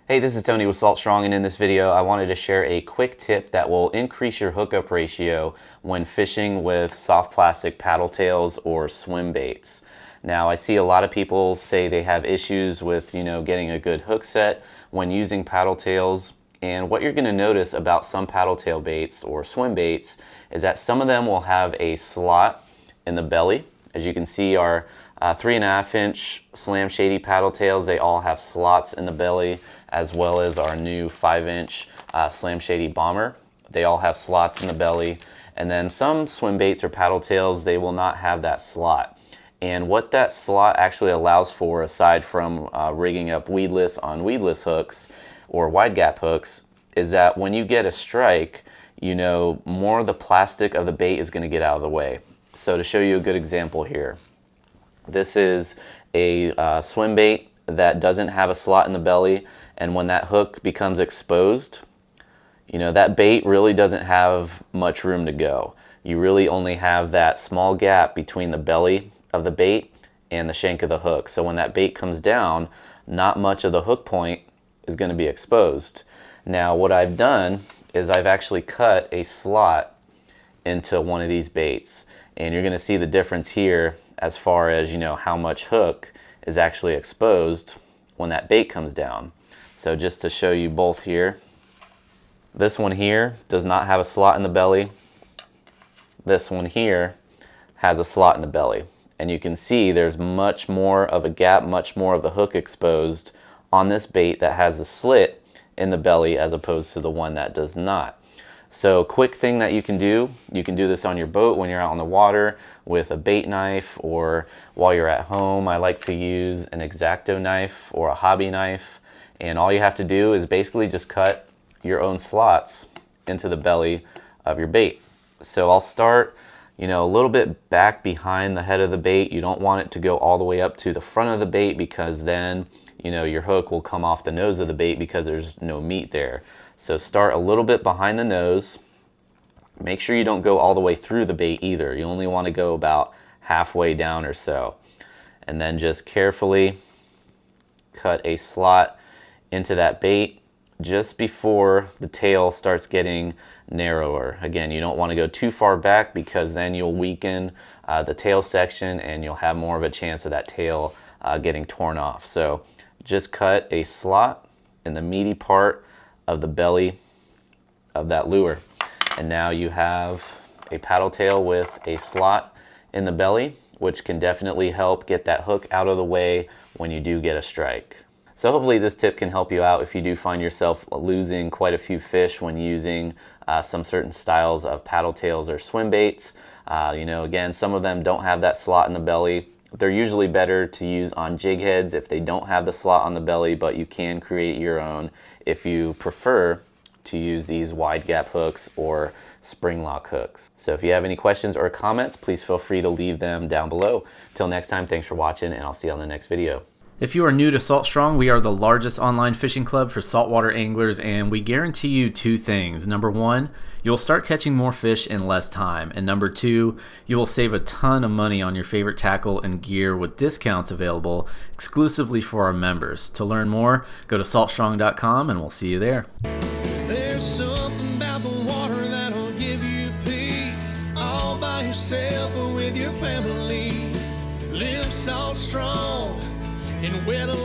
Hey, this is Tony with Salt Strong, and in this video I wanted to share a quick tip that will increase your hookup ratio when fishing with soft plastic paddle tails or swim baits. Now, I see a lot of people say they have issues with, getting a good hook set when using paddle tails. And what you're going to notice about some paddle tail baits or swim baits is that some of them will have a slot in the belly. As you can see, our 3.5 inch Slam Shady paddle tails, they all have slots in the belly, as well as our new 5 inch Slam Shady bomber. They all have slots in the belly. And then some swim baits or paddle tails, they will not have that slot. And what that slot actually allows for, aside from rigging up weedless on weedless hooks or wide gap hooks, is that when you get a strike, more of the plastic of the bait is going to get out of the way. So to show you a good example here, this is a swim bait that doesn't have a slot in the belly, and when that hook becomes exposed, that bait really doesn't have much room to go. You really only have that small gap between the belly of the bait and the shank of the hook. So when that bait comes down, not much of the hook point is going to be exposed. Now, what I've done is I've actually cut a slot into one of these baits, and you're going to see the difference here as far as how much hook is actually exposed when that bait comes down. So just to show you both here, this one here does not have a slot in the belly. This one here has a slot in the belly, and you can see there's much more of a gap, much more of the hook exposed on this bait that has a slit in the belly as opposed to the one that does not. So quick thing that you can do this on your boat when you're out on the water with a bait knife, or while you're at home. I like to use an X-Acto knife or a hobby knife, and all you have to do is basically just cut your own slots into the belly of your bait. So I'll start a little bit back behind the head of the bait. You don't want it to go all the way up to the front of the bait, because then your hook will come off the nose of the bait because there's no meat there. So start a little bit behind the nose. Make sure you don't go all the way through the bait either. You only want to go about halfway down or so. And then just carefully cut a slot into that bait just before the tail starts getting narrower. Again, you don't want to go too far back, because then you'll weaken the tail section and you'll have more of a chance of that tail getting torn off. So just cut a slot in the meaty part of the belly of that lure. And now you have a paddle tail with a slot in the belly, which can definitely help get that hook out of the way when you do get a strike. So hopefully this tip can help you out if you do find yourself losing quite a few fish when using some certain styles of paddle tails or swim baits. Again, some of them don't have that slot in the belly. They're usually better to use on jig heads if they don't have the slot on the belly, but you can create your own if you prefer to use these wide gap hooks or spring lock hooks. So if you have any questions or comments, please feel free to leave them down below. Till next time, thanks for watching, and I'll see you on the next video. If you are new to Salt Strong, we are the largest online fishing club for saltwater anglers, and we guarantee you two things. Number one, you'll start catching more fish in less time. And number two, you will save a ton of money on your favorite tackle and gear with discounts available exclusively for our members. To learn more, go to saltstrong.com and we'll see you there. There's something about the water that'll give you peace, all by yourself or with your family. Live Salt Strong and wear the